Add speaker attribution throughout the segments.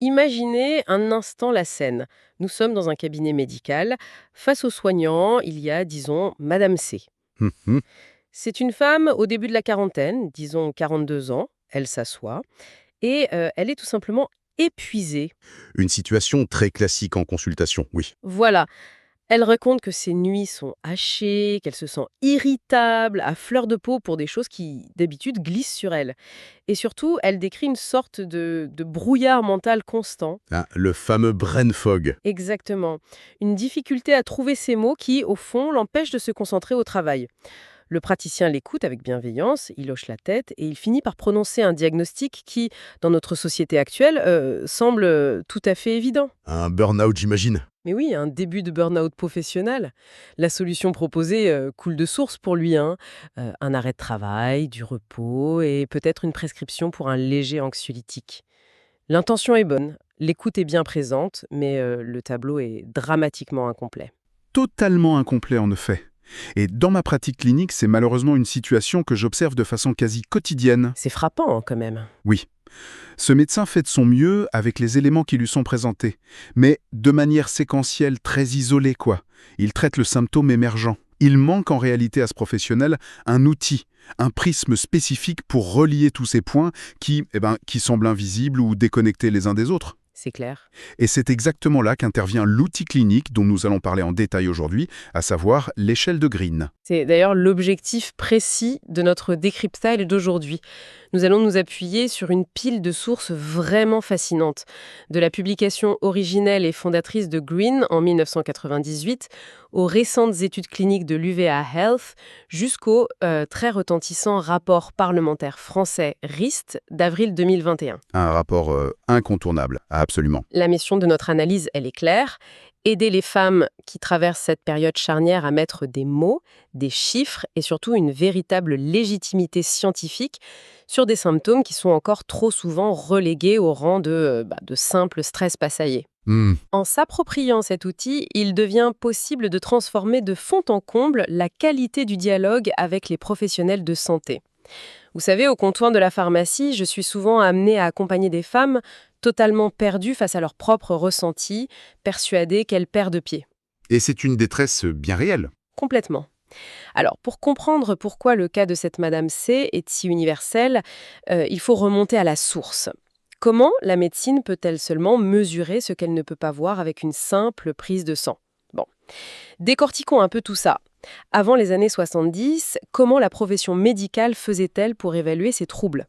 Speaker 1: Imaginez un instant la scène. Nous sommes dans un cabinet médical. Face aux soignants, il y a, disons, Madame C.
Speaker 2: Mhm.
Speaker 1: C'est une femme au début de la quarantaine, disons 42 ans. Elle s'assoit et elle est tout simplement épuisée.
Speaker 2: Une situation très classique en consultation, oui.
Speaker 1: Voilà. Elle raconte que ses nuits sont hachées, qu'elle se sent irritable, à fleur de peau pour des choses qui, d'habitude, glissent sur elle. Et surtout, elle décrit une sorte de brouillard mental constant.
Speaker 2: Ah, le fameux brain fog.
Speaker 1: Exactement. Une difficulté à trouver ces mots qui, au fond, l'empêchent de se concentrer au travail. Le praticien l'écoute avec bienveillance, il hoche la tête et il finit par prononcer un diagnostic qui, dans notre société actuelle, semble tout à fait évident.
Speaker 2: Un burn-out, j'imagine.
Speaker 1: Mais oui, un début de burn-out professionnel. La solution proposée coule de source pour lui, hein. Un arrêt de travail, du repos et peut-être une prescription pour un léger anxiolytique. L'intention est bonne, l'écoute est bien présente, mais le tableau est dramatiquement incomplet.
Speaker 3: Totalement incomplet en effet. Et dans ma pratique clinique, c'est malheureusement une situation que j'observe de façon quasi quotidienne.
Speaker 1: C'est frappant hein, quand même.
Speaker 3: Oui, ce médecin fait de son mieux avec les éléments qui lui sont présentés, mais de manière séquentielle, très isolée quoi. Il traite le symptôme émergent. Il manque en réalité à ce professionnel un outil, un prisme spécifique pour relier tous ces points qui semblent invisibles ou déconnectés les uns des autres.
Speaker 1: C'est clair.
Speaker 3: Et c'est exactement là qu'intervient l'outil clinique dont nous allons parler en détail aujourd'hui, à savoir l'échelle de Green.
Speaker 1: C'est d'ailleurs l'objectif précis de notre décryptage d'aujourd'hui. Nous allons nous appuyer sur une pile de sources vraiment fascinantes. De la publication originelle et fondatrice de Green en 1998 aux récentes études cliniques de l'UVA Health jusqu'au très retentissant rapport parlementaire français RIST d'avril 2021.
Speaker 3: Un rapport incontournable, absolument.
Speaker 1: La mission de notre analyse, elle est claire. Aider les femmes qui traversent cette période charnière à mettre des mots, des chiffres et surtout une véritable légitimité scientifique sur des symptômes qui sont encore trop souvent relégués au rang de simple stress passager.
Speaker 3: Hmm.
Speaker 1: En s'appropriant cet outil, il devient possible de transformer de fond en comble la qualité du dialogue avec les professionnels de santé. Vous savez, au comptoir de la pharmacie, je suis souvent amenée à accompagner des femmes totalement perdues face à leurs propres ressentis, persuadées qu'elles perdent pied.
Speaker 3: Et c'est une détresse bien réelle.
Speaker 1: Complètement. Alors, pour comprendre pourquoi le cas de cette Madame C est si universel, il faut remonter à la source. Comment la médecine peut-elle seulement mesurer ce qu'elle ne peut pas voir avec une simple prise de sang? Bon, décortiquons un peu tout ça. Avant les années 70, comment la profession médicale faisait-elle pour évaluer ces troubles?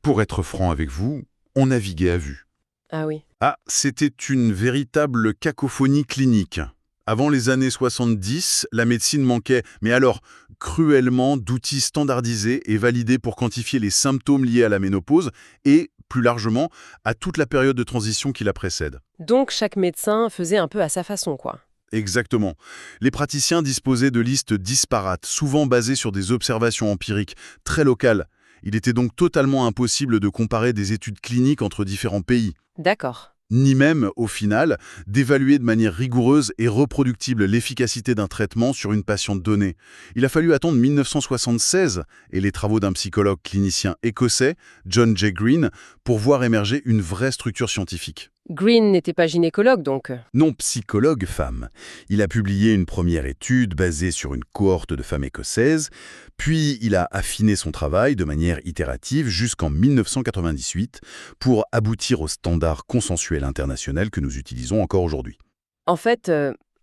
Speaker 2: Pour être franc avec vous, on naviguait à vue.
Speaker 1: Ah oui.
Speaker 2: Ah, c'était une véritable cacophonie clinique. Avant les années 70, la médecine manquait, mais alors cruellement, d'outils standardisés et validés pour quantifier les symptômes liés à la ménopause et, plus largement, à toute la période de transition qui la précède.
Speaker 1: Donc chaque médecin faisait un peu à sa façon, quoi.
Speaker 2: Exactement. Les praticiens disposaient de listes disparates, souvent basées sur des observations empiriques très locales. Il était donc totalement impossible de comparer des études cliniques entre différents pays,
Speaker 1: D'accord.
Speaker 2: ni même, au final, d'évaluer de manière rigoureuse et reproductible l'efficacité d'un traitement sur une patiente donnée. Il a fallu attendre 1976 et les travaux d'un psychologue clinicien écossais, John J. Green, pour voir émerger une vraie structure scientifique.
Speaker 1: Green n'était pas gynécologue, donc.
Speaker 2: Non psychologue femme. Il a publié une première étude basée sur une cohorte de femmes écossaises, puis il a affiné son travail de manière itérative jusqu'en 1998 pour aboutir au standard consensuel international que nous utilisons encore aujourd'hui.
Speaker 1: En fait,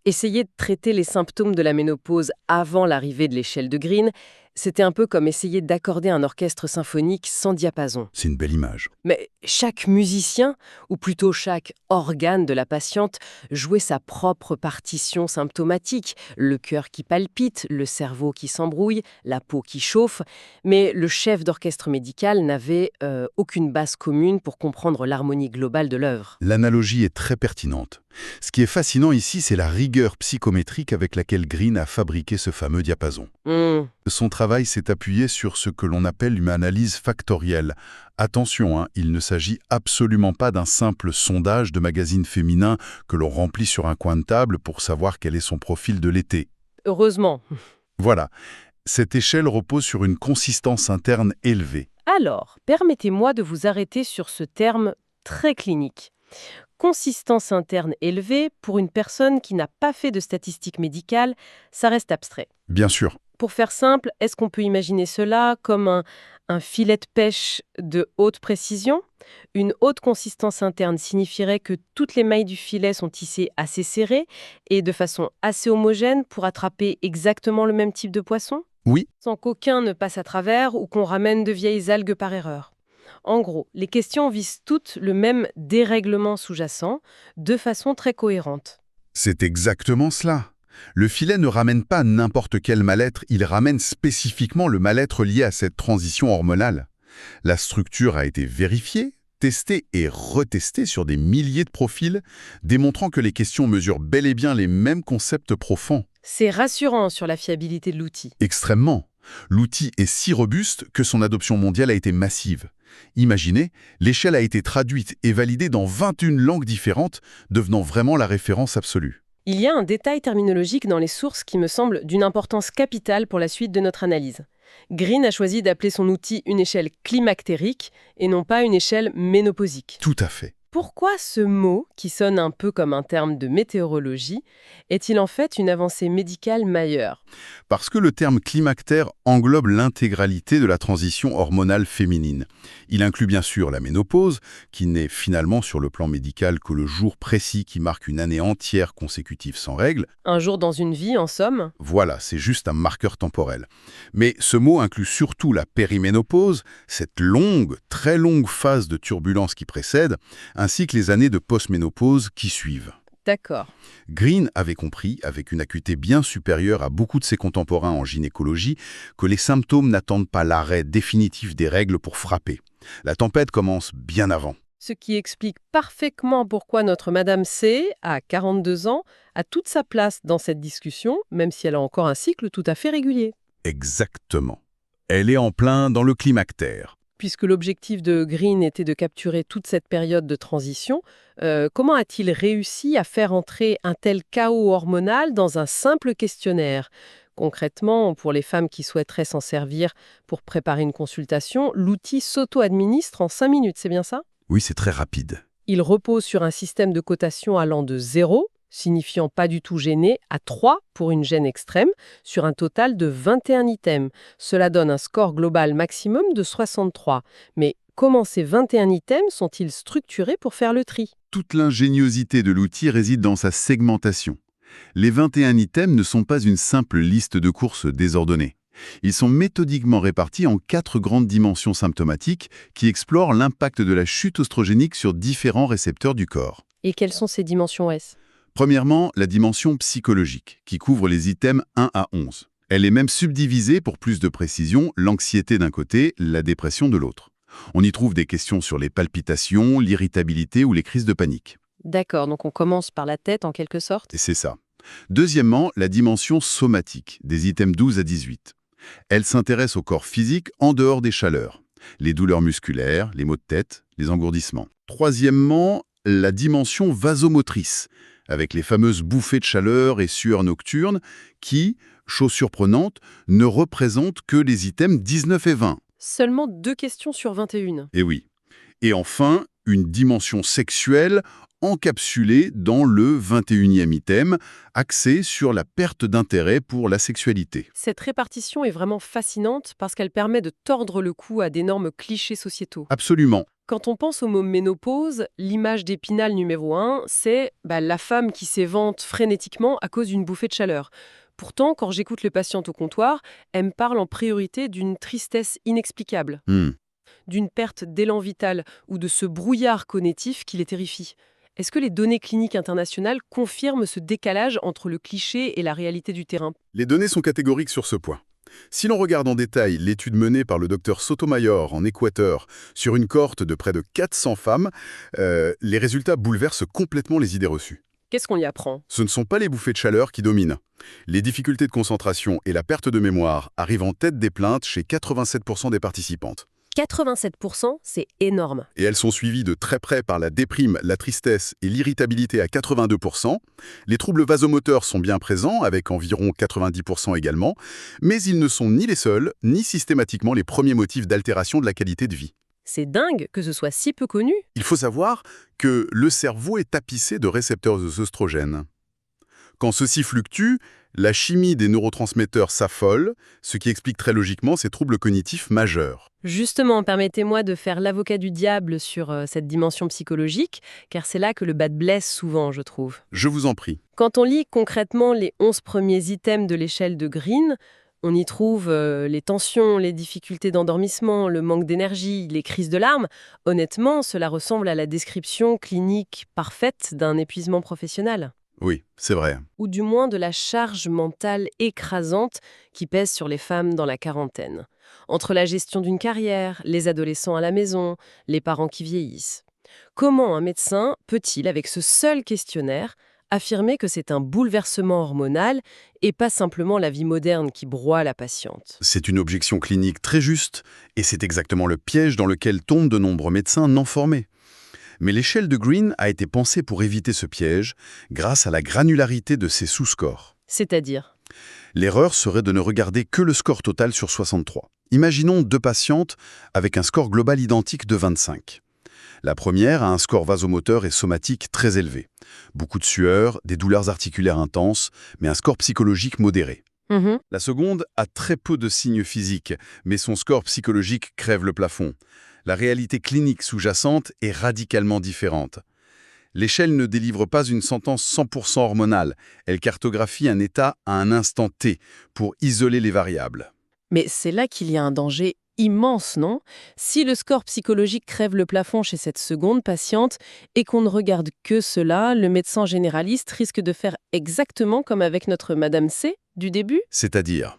Speaker 1: essayer de traiter les symptômes de la ménopause avant l'arrivée de l'échelle de Green, c'était un peu comme essayer d'accorder un orchestre symphonique sans diapason.
Speaker 2: C'est une belle image.
Speaker 1: Mais chaque musicien, ou plutôt chaque organe de la patiente, jouait sa propre partition symptomatique. Le cœur qui palpite, le cerveau qui s'embrouille, la peau qui chauffe. Mais le chef d'orchestre médical n'avait aucune base commune pour comprendre l'harmonie globale de l'œuvre.
Speaker 2: L'analogie est très pertinente. Ce qui est fascinant ici, c'est la rigueur psychométrique avec laquelle Green a fabriqué ce fameux diapason. Son travail s'est appuyé sur ce que l'on appelle une analyse factorielle. Attention, il ne s'agit absolument pas d'un simple sondage de magazine féminin que l'on remplit sur un coin de table pour savoir quel est son profil de l'été.
Speaker 1: Heureusement.
Speaker 2: Voilà. Cette échelle repose sur une consistance interne élevée.
Speaker 1: Alors, permettez-moi de vous arrêter sur ce terme très clinique. Consistance interne élevée, pour une personne qui n'a pas fait de statistiques médicales, ça reste abstrait.
Speaker 2: Bien sûr.
Speaker 1: Pour faire simple, est-ce qu'on peut imaginer cela comme un filet de pêche de haute précision? Une haute consistance interne signifierait que toutes les mailles du filet sont tissées assez serrées et de façon assez homogène pour attraper exactement le même type de poisson,
Speaker 2: Oui,
Speaker 1: sans qu'aucun ne passe à travers ou qu'on ramène de vieilles algues par erreur. En gros, les questions visent toutes le même dérèglement sous-jacent, de façon très cohérente.
Speaker 2: c'est exactement cela. Le filet ne ramène pas n'importe quel mal-être, il ramène spécifiquement le mal-être lié à cette transition hormonale. La structure a été vérifiée, testée et retestée sur des milliers de profils, démontrant que les questions mesurent bel et bien les mêmes concepts profonds.
Speaker 1: C'est rassurant sur la fiabilité de l'outil.
Speaker 2: Extrêmement. L'outil est si robuste que son adoption mondiale a été massive. Imaginez, l'échelle a été traduite et validée dans 21 langues différentes, devenant vraiment la référence absolue.
Speaker 1: Il y a un détail terminologique dans les sources qui me semble d'une importance capitale pour la suite de notre analyse. Green a choisi d'appeler son outil une échelle climactérique et non pas une échelle ménopausique.
Speaker 2: Tout à fait.
Speaker 1: Pourquoi ce mot, qui sonne un peu comme un terme de météorologie, est-il en fait une avancée médicale majeure?
Speaker 2: Parce que le terme climactère englobe l'intégralité de la transition hormonale féminine. Il inclut bien sûr la ménopause, qui n'est finalement sur le plan médical que le jour précis qui marque une année entière consécutive sans règles.
Speaker 1: Un jour dans une vie, en somme?
Speaker 2: Voilà, c'est juste un marqueur temporel. Mais ce mot inclut surtout la périménopause, cette longue, très longue phase de turbulence qui précède, ainsi que les années de postménopause qui suivent.
Speaker 1: D'accord.
Speaker 2: Green avait compris, avec une acuité bien supérieure à beaucoup de ses contemporains en gynécologie, que les symptômes n'attendent pas l'arrêt définitif des règles pour frapper. La tempête commence bien avant.
Speaker 1: Ce qui explique parfaitement pourquoi notre Madame C, à 42 ans, a toute sa place dans cette discussion, même si elle a encore un cycle tout à fait régulier.
Speaker 2: Exactement. Elle est en plein dans le climactère.
Speaker 1: Puisque l'objectif de Green était de capturer toute cette période de transition, comment a-t-il réussi à faire entrer un tel chaos hormonal dans un simple questionnaire? Concrètement, pour les femmes qui souhaiteraient s'en servir pour préparer une consultation, l'outil s'auto-administre en 5 minutes, c'est bien ça?
Speaker 2: Oui, c'est très rapide.
Speaker 1: Il repose sur un système de cotation allant de 0, signifiant pas du tout gêné, à 3 pour une gêne extrême, sur un total de 21 items. Cela donne un score global maximum de 63. Mais comment ces 21 items sont-ils structurés pour faire le tri?
Speaker 2: Toute l'ingéniosité de l'outil réside dans sa segmentation. Les 21 items ne sont pas une simple liste de courses désordonnée. Ils sont méthodiquement répartis en 4 grandes dimensions symptomatiques qui explorent l'impact de la chute oestrogénique sur différents récepteurs du corps.
Speaker 1: Et quelles sont ces dimensions S?
Speaker 2: Premièrement, la dimension psychologique, qui couvre les items 1 à 11. Elle est même subdivisée, pour plus de précision, l'anxiété d'un côté, la dépression de l'autre. On y trouve des questions sur les palpitations, l'irritabilité ou les crises de panique.
Speaker 1: D'accord, donc on commence par la tête en quelque sorte.
Speaker 2: Et c'est ça. Deuxièmement, la dimension somatique, des items 12 à 18. Elle s'intéresse au corps physique en dehors des chaleurs, les douleurs musculaires, les maux de tête, les engourdissements. Troisièmement, la dimension vasomotrice, avec les fameuses bouffées de chaleur et sueurs nocturnes qui, chose surprenante, ne représentent que les items 19 et 20.
Speaker 1: Seulement 2 questions sur 21.
Speaker 2: Et oui. Et enfin, une dimension sexuelle encapsulée dans le 21e item, axé sur la perte d'intérêt pour la sexualité.
Speaker 1: Cette répartition est vraiment fascinante parce qu'elle permet de tordre le cou à d'énormes clichés sociétaux.
Speaker 2: Absolument.
Speaker 1: Quand on pense au mot ménopause, l'image d'Épinal numéro 1, c'est la femme qui s'évente frénétiquement à cause d'une bouffée de chaleur. Pourtant, quand j'écoute les patientes au comptoir, elles me parlent en priorité d'une tristesse inexplicable, d'une perte d'élan vital ou de ce brouillard cognitif qui les terrifie. Est-ce que les données cliniques internationales confirment ce décalage entre le cliché et la réalité du terrain?
Speaker 2: Les données sont catégoriques sur ce point. Si l'on regarde en détail l'étude menée par le Dr Sotomayor en Équateur sur une cohorte de près de 400 femmes, les résultats bouleversent complètement les idées reçues.
Speaker 1: Qu'est-ce qu'on y apprend?
Speaker 2: Ce ne sont pas les bouffées de chaleur qui dominent. Les difficultés de concentration et la perte de mémoire arrivent en tête des plaintes chez 87% des participantes.
Speaker 1: 87%, c'est énorme.
Speaker 2: Et elles sont suivies de très près par la déprime, la tristesse et l'irritabilité à 82%. Les troubles vasomoteurs sont bien présents, avec environ 90% également, mais ils ne sont ni les seuls, ni systématiquement les premiers motifs d'altération de la qualité de vie.
Speaker 1: C'est dingue que ce soit si peu connu.
Speaker 2: Il faut savoir que le cerveau est tapissé de récepteurs œstrogènes. Quand ceux-ci fluctuent, la chimie des neurotransmetteurs s'affole, ce qui explique très logiquement ces troubles cognitifs majeurs.
Speaker 1: Justement, permettez-moi de faire l'avocat du diable sur cette dimension psychologique, car c'est là que le bât blesse souvent, je trouve.
Speaker 2: Je vous en prie.
Speaker 1: Quand on lit concrètement les 11 premiers items de l'échelle de Green, on y trouve les tensions, les difficultés d'endormissement, le manque d'énergie, les crises de larmes. Honnêtement, cela ressemble à la description clinique parfaite d'un épuisement professionnel.
Speaker 2: Oui, c'est vrai.
Speaker 1: Ou du moins de la charge mentale écrasante qui pèse sur les femmes dans la quarantaine. Entre la gestion d'une carrière, les adolescents à la maison, les parents qui vieillissent. Comment un médecin peut-il, avec ce seul questionnaire, affirmer que c'est un bouleversement hormonal et pas simplement la vie moderne qui broie la patiente?
Speaker 2: C'est une objection clinique très juste, et c'est exactement le piège dans lequel tombent de nombreux médecins non formés. Mais l'échelle de Green a été pensée pour éviter ce piège grâce à la granularité de ses sous-scores.
Speaker 1: C'est-à-dire?
Speaker 2: L'erreur serait de ne regarder que le score total sur 63. Imaginons 2 patientes avec un score global identique de 25. La première a un score vasomoteur et somatique très élevé. Beaucoup de sueur, des douleurs articulaires intenses, mais un score psychologique modéré. La seconde a très peu de signes physiques, mais son score psychologique crève le plafond. La réalité clinique sous-jacente est radicalement différente. L'échelle ne délivre pas une sentence 100% hormonale, elle cartographie un état à un instant T pour isoler les variables.
Speaker 1: Mais c'est là qu'il y a un danger immense, non? Si le score psychologique crève le plafond chez cette seconde patiente et qu'on ne regarde que cela, le médecin généraliste risque de faire exactement comme avec notre Madame C du début?
Speaker 2: C'est-à-dire,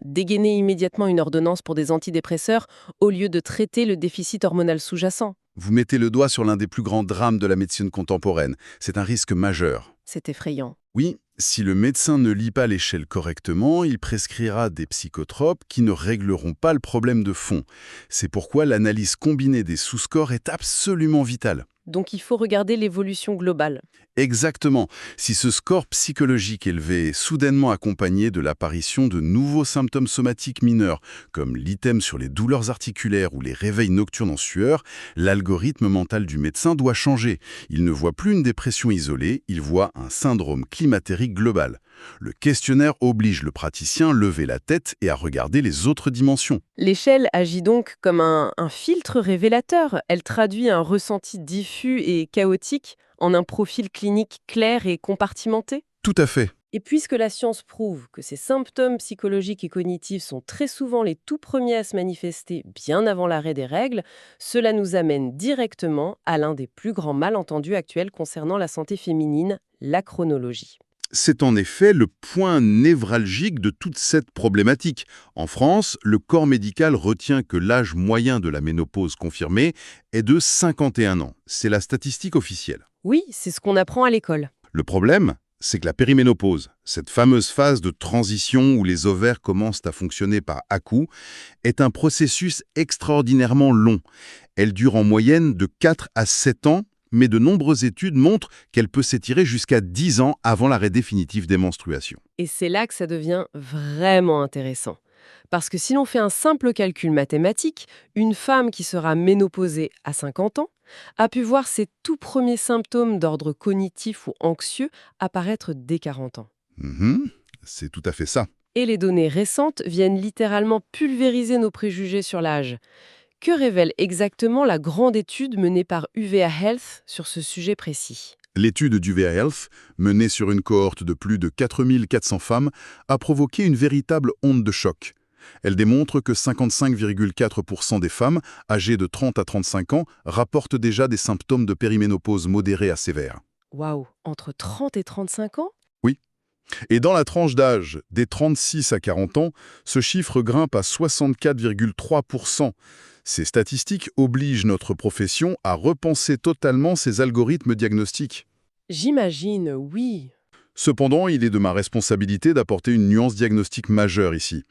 Speaker 1: Dégainer immédiatement une ordonnance pour des antidépresseurs au lieu de traiter le déficit hormonal sous-jacent.
Speaker 2: vous mettez le doigt sur l'un des plus grands drames de la médecine contemporaine. C'est un risque majeur.
Speaker 1: C'est effrayant.
Speaker 2: Oui, si le médecin ne lit pas l'échelle correctement, il prescrira des psychotropes qui ne régleront pas le problème de fond. C'est pourquoi l'analyse combinée des sous-scores est absolument vitale.
Speaker 1: Donc il faut regarder l'évolution globale.
Speaker 2: Exactement. Si ce score psychologique élevé est soudainement accompagné de l'apparition de nouveaux symptômes somatiques mineurs, comme l'item sur les douleurs articulaires ou les réveils nocturnes en sueur, l'algorithme mental du médecin doit changer. Il ne voit plus une dépression isolée, il voit un syndrome climatérique global. Le questionnaire oblige le praticien à lever la tête et à regarder les autres dimensions.
Speaker 1: L'échelle agit donc comme un filtre révélateur. Elle traduit un ressenti diffus et chaotique en un profil clinique clair et compartimenté.
Speaker 2: Tout à fait.
Speaker 1: Et puisque la science prouve que ces symptômes psychologiques et cognitifs sont très souvent les tout premiers à se manifester bien avant l'arrêt des règles, cela nous amène directement à l'un des plus grands malentendus actuels concernant la santé féminine, la chronologie.
Speaker 2: C'est en effet le point névralgique de toute cette problématique. En France, le corps médical retient que l'âge moyen de la ménopause confirmée est de 51 ans. C'est la statistique officielle.
Speaker 1: Oui, c'est ce qu'on apprend à l'école.
Speaker 2: Le problème, c'est que la périménopause, cette fameuse phase de transition où les ovaires commencent à fonctionner par à-coups, est un processus extraordinairement long. Elle dure en moyenne de 4 à 7 ans, mais de nombreuses études montrent qu'elle peut s'étirer jusqu'à 10 ans avant l'arrêt définitif des menstruations.
Speaker 1: Et c'est là que ça devient vraiment intéressant. Parce que si l'on fait un simple calcul mathématique, une femme qui sera ménopausée à 50 ans a pu voir ses tout premiers symptômes d'ordre cognitif ou anxieux apparaître dès 40 ans.
Speaker 2: C'est tout à fait ça.
Speaker 1: Et les données récentes viennent littéralement pulvériser nos préjugés sur l'âge. Que révèle exactement la grande étude menée par UVA Health sur ce sujet précis?
Speaker 2: L'étude d'UVA Health, menée sur une cohorte de plus de 4400 femmes, a provoqué une véritable onde de choc. Elle démontre que 55,4% des femmes âgées de 30 à 35 ans rapportent déjà des symptômes de périménopause modérés à sévères.
Speaker 1: Waouh, entre 30 et 35 ans?
Speaker 2: Oui. Et dans la tranche d'âge des 36 à 40 ans, ce chiffre grimpe à 64,3%. Ces statistiques obligent notre profession à repenser totalement ses algorithmes diagnostiques.
Speaker 1: J'imagine, oui.
Speaker 2: Cependant, il est de ma responsabilité d'apporter une nuance diagnostique majeure ici.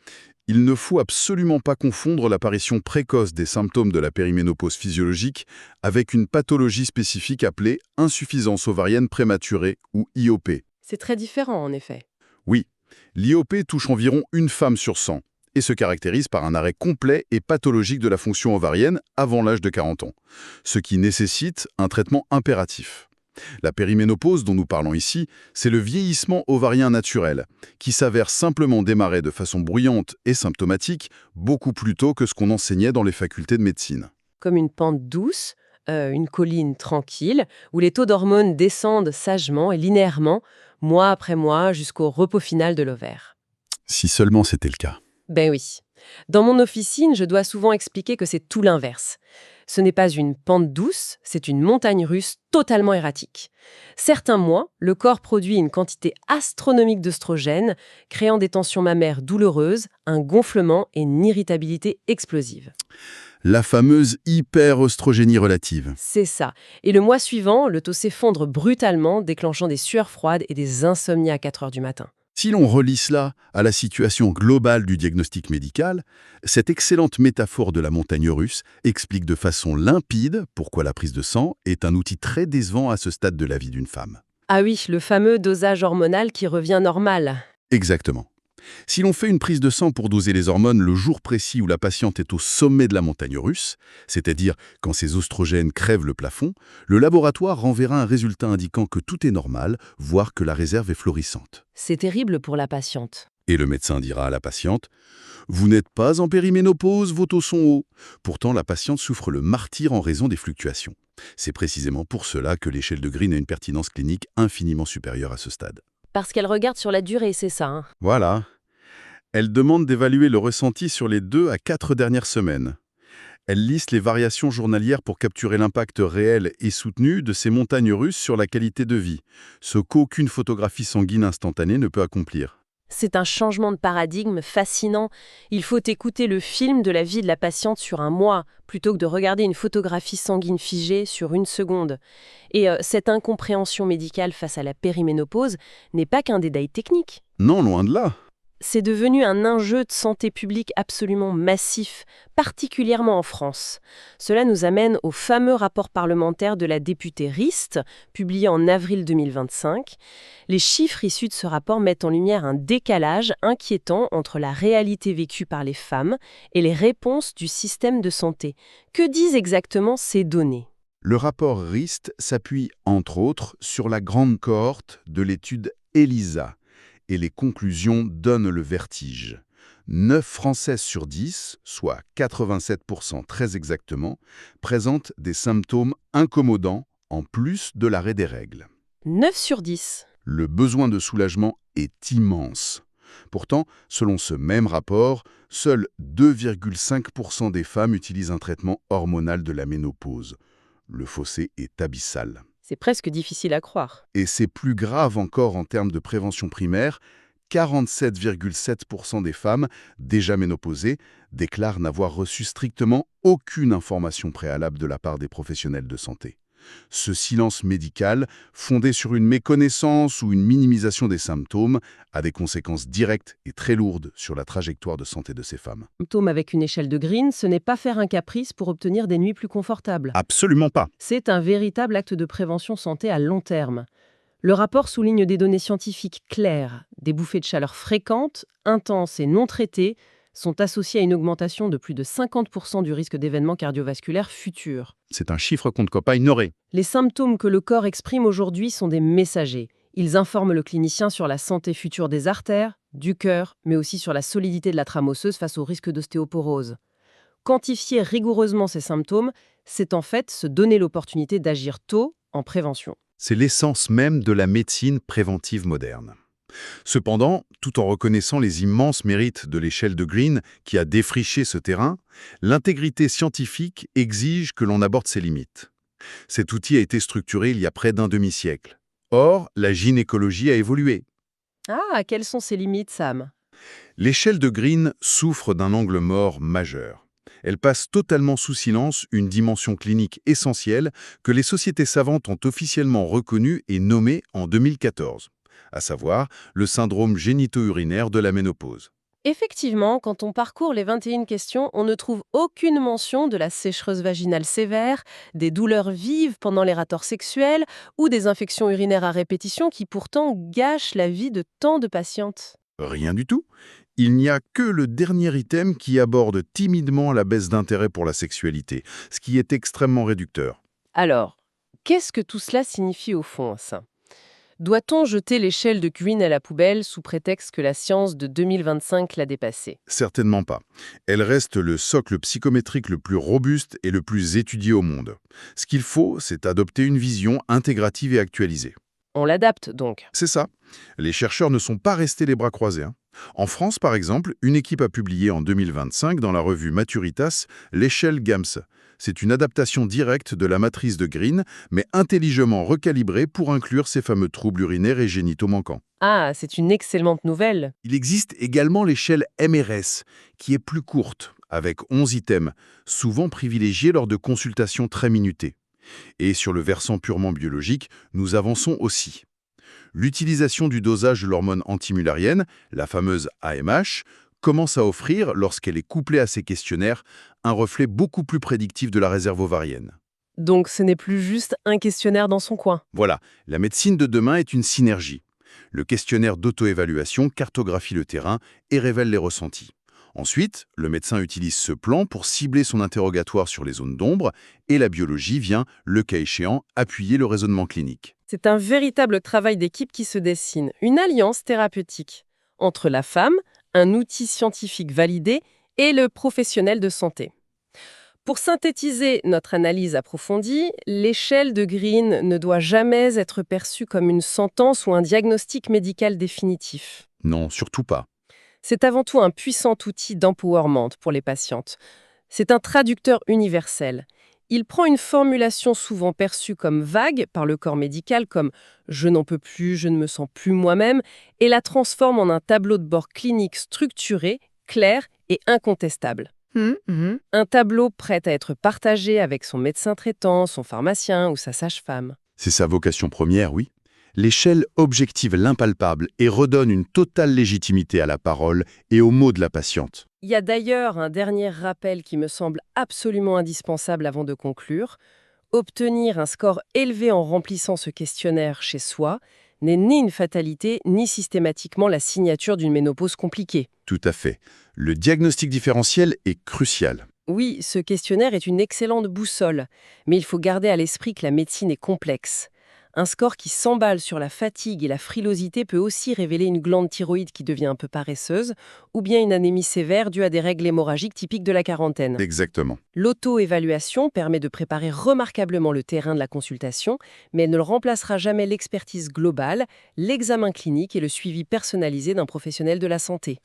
Speaker 2: Il ne faut absolument pas confondre l'apparition précoce des symptômes de la périménopause physiologique avec une pathologie spécifique appelée insuffisance ovarienne prématurée ou IOP.
Speaker 1: C'est très différent, en effet.
Speaker 2: Oui, l'IOP touche environ une femme sur 100. et se caractérise par un arrêt complet et pathologique de la fonction ovarienne avant l'âge de 40 ans, ce qui nécessite un traitement impératif. La périménopause dont nous parlons ici, c'est le vieillissement ovarien naturel, qui s'avère simplement démarrer de façon bruyante et symptomatique beaucoup plus tôt que ce qu'on enseignait dans les facultés de médecine.
Speaker 1: Comme une pente douce, une colline tranquille, où les taux d'hormones descendent sagement et linéairement, mois après mois, jusqu'au repos final de l'ovaire.
Speaker 2: Si seulement c'était le cas.
Speaker 1: Ben oui. Dans mon officine, je dois souvent expliquer que c'est tout l'inverse. Ce n'est pas une pente douce, c'est une montagne russe totalement erratique. Certains mois, le corps produit une quantité astronomique d'œstrogènes, créant des tensions mammaires douloureuses, un gonflement et une irritabilité explosive.
Speaker 2: La fameuse hyper-oestrogénie relative.
Speaker 1: C'est ça. Et le mois suivant, le taux s'effondre brutalement, déclenchant des sueurs froides et des insomnies à 4 heures du matin.
Speaker 2: Si l'on relie cela à la situation globale du diagnostic médical, cette excellente métaphore de la montagne russe explique de façon limpide pourquoi la prise de sang est un outil très décevant à ce stade de la vie d'une femme.
Speaker 1: Ah oui, le fameux dosage hormonal qui revient normal.
Speaker 2: Exactement. Si l'on fait une prise de sang pour doser les hormones le jour précis où la patiente est au sommet de la montagne russe, c'est-à-dire quand ses oestrogènes crèvent le plafond, le laboratoire renverra un résultat indiquant que tout est normal, voire que la réserve est florissante.
Speaker 1: C'est terrible pour la patiente.
Speaker 2: Et le médecin dira à la patiente « Vous n'êtes pas en périménopause, vos taux sont hauts ». Pourtant, la patiente souffre le martyre en raison des fluctuations. C'est précisément pour cela que l'échelle de Green a une pertinence clinique infiniment supérieure à ce stade.
Speaker 1: Parce qu'elle regarde sur la durée, c'est ça, hein.
Speaker 2: Voilà. Elle demande d'évaluer le ressenti sur les 2 à 4 dernières semaines. Elle liste les variations journalières pour capturer l'impact réel et soutenu de ces montagnes russes sur la qualité de vie, ce qu'aucune photographie sanguine instantanée ne peut accomplir.
Speaker 1: C'est un changement de paradigme fascinant. Il faut écouter le film de la vie de la patiente sur un mois, plutôt que de regarder une photographie sanguine figée sur une seconde. Et cette incompréhension médicale face à la périménopause n'est pas qu'un détail technique.
Speaker 2: Non, loin de là.
Speaker 1: C'est devenu un enjeu de santé publique absolument massif, particulièrement en France. Cela nous amène au fameux rapport parlementaire de la députée Rist, publié en avril 2025. Les chiffres issus de ce rapport mettent en lumière un décalage inquiétant entre la réalité vécue par les femmes et les réponses du système de santé. Que disent exactement ces données ?
Speaker 2: Le rapport Rist s'appuie, entre autres, sur la grande cohorte de l'étude ELISA, et les conclusions donnent le vertige. 9 Françaises sur 10, soit 87% très exactement, présentent des symptômes incommodants en plus de l'arrêt des règles.
Speaker 1: 9 sur 10.
Speaker 2: Le besoin de soulagement est immense. Pourtant, selon ce même rapport, seuls 2,5% des femmes utilisent un traitement hormonal de la ménopause. Le fossé est abyssal.
Speaker 1: C'est presque difficile à croire.
Speaker 2: Et c'est plus grave encore en termes de prévention primaire. 47,7% des femmes déjà ménopausées déclarent n'avoir reçu strictement aucune information préalable de la part des professionnels de santé. Ce silence médical, fondé sur une méconnaissance ou une minimisation des symptômes, a des conséquences directes et très lourdes sur la trajectoire de santé de ces femmes.
Speaker 1: Symptômes avec une échelle de Green, ce n'est pas faire un caprice pour obtenir des nuits plus confortables.
Speaker 2: Absolument pas.
Speaker 1: C'est un véritable acte de prévention santé à long terme. Le rapport souligne des données scientifiques claires. Des bouffées de chaleur fréquentes, intenses et non traitées sont associées à une augmentation de plus de 50% du risque d'événements cardiovasculaires futurs.
Speaker 2: C'est un chiffre qu'on ne peut pas ignorer.
Speaker 1: Les symptômes que le corps exprime aujourd'hui sont des messagers. Ils informent le clinicien sur la santé future des artères, du cœur, mais aussi sur la solidité de la trame osseuse face au risque d'ostéoporose. Quantifier rigoureusement ces symptômes, c'est en fait se donner l'opportunité d'agir tôt en prévention.
Speaker 2: C'est l'essence même de la médecine préventive moderne. Cependant, tout en reconnaissant les immenses mérites de l'échelle de Green qui a défriché ce terrain, l'intégrité scientifique exige que l'on aborde ses limites. Cet outil a été structuré il y a près d'un demi-siècle. Or, la gynécologie a évolué.
Speaker 1: Ah, quelles sont ses limites, Sam ?
Speaker 2: L'échelle de Green souffre d'un angle mort majeur. Elle passe totalement sous silence une dimension clinique essentielle que les sociétés savantes ont officiellement reconnue et nommée en 2014. À savoir le syndrome génito-urinaire de la ménopause.
Speaker 1: Effectivement, quand on parcourt les 21 questions, on ne trouve aucune mention de la sécheuse vaginale sévère, des douleurs vives pendant les rapports sexuels ou des infections urinaires à répétition qui pourtant gâchent la vie de tant de patientes.
Speaker 2: Rien du tout. Il n'y a que le dernier item qui aborde timidement la baisse d'intérêt pour la sexualité, ce qui est extrêmement réducteur.
Speaker 1: Alors, qu'est-ce que tout cela signifie au fond, ça? Doit-on jeter l'échelle de Green à la poubelle sous prétexte que la science de 2025 l'a dépassée?
Speaker 2: Certainement pas. Elle reste le socle psychométrique le plus robuste et le plus étudié au monde. Ce qu'il faut, c'est adopter une vision intégrative et actualisée.
Speaker 1: On l'adapte donc.
Speaker 2: C'est ça. Les chercheurs ne sont pas restés les bras croisés. En France, par exemple, une équipe a publié en 2025 dans la revue Maturitas l'échelle GAMS. C'est une adaptation directe de la matrice de Green, mais intelligemment recalibrée pour inclure ces fameux troubles urinaires et génitaux manquants.
Speaker 1: Ah, c'est une excellente nouvelle.
Speaker 2: Il existe également l'échelle MRS, qui est plus courte, avec 11 items, souvent privilégiés lors de consultations très minutées. Et sur le versant purement biologique, nous avançons aussi. L'utilisation du dosage de l'hormone antimularienne, la fameuse AMH, commence à offrir, lorsqu'elle est couplée à ces questionnaires, un reflet beaucoup plus prédictif de la réserve ovarienne.
Speaker 1: Donc ce n'est plus juste un questionnaire dans son coin.
Speaker 2: Voilà, la médecine de demain est une synergie. Le questionnaire d'auto-évaluation cartographie le terrain et révèle les ressentis. Ensuite, le médecin utilise ce plan pour cibler son interrogatoire sur les zones d'ombre et la biologie vient, le cas échéant, appuyer le raisonnement clinique.
Speaker 1: C'est un véritable travail d'équipe qui se dessine, une alliance thérapeutique entre la femme, un outil scientifique validé, et le professionnel de santé. Pour synthétiser notre analyse approfondie, l'échelle de Green ne doit jamais être perçue comme une sentence ou un diagnostic médical définitif.
Speaker 2: Non, surtout pas.
Speaker 1: C'est avant tout un puissant outil d'empowerment pour les patientes. C'est un traducteur universel. Il prend une formulation souvent perçue comme vague par le corps médical, comme « je n'en peux plus, je ne me sens plus moi-même », et la transforme en un tableau de bord clinique structuré, clair et incontestable. Un tableau prêt à être partagé avec son médecin traitant, son pharmacien ou sa sage-femme.
Speaker 2: C'est sa vocation première, oui. L'échelle objective l'impalpable et redonne une totale légitimité à la parole et aux mots de la patiente.
Speaker 1: Il y a d'ailleurs un dernier rappel qui me semble absolument indispensable avant de conclure. Obtenir un score élevé en remplissant ce questionnaire chez soi n'est ni une fatalité, ni systématiquement la signature d'une ménopause compliquée.
Speaker 2: Tout à fait. Le diagnostic différentiel est crucial.
Speaker 1: Oui, ce questionnaire est une excellente boussole, mais il faut garder à l'esprit que la médecine est complexe. Un score qui s'emballe sur la fatigue et la frilosité peut aussi révéler une glande thyroïde qui devient un peu paresseuse, ou bien une anémie sévère due à des règles hémorragiques typiques de la quarantaine.
Speaker 2: Exactement.
Speaker 1: L'auto-évaluation permet de préparer remarquablement le terrain de la consultation, mais elle ne remplacera jamais l'expertise globale, l'examen clinique et le suivi personnalisé d'un professionnel de la santé.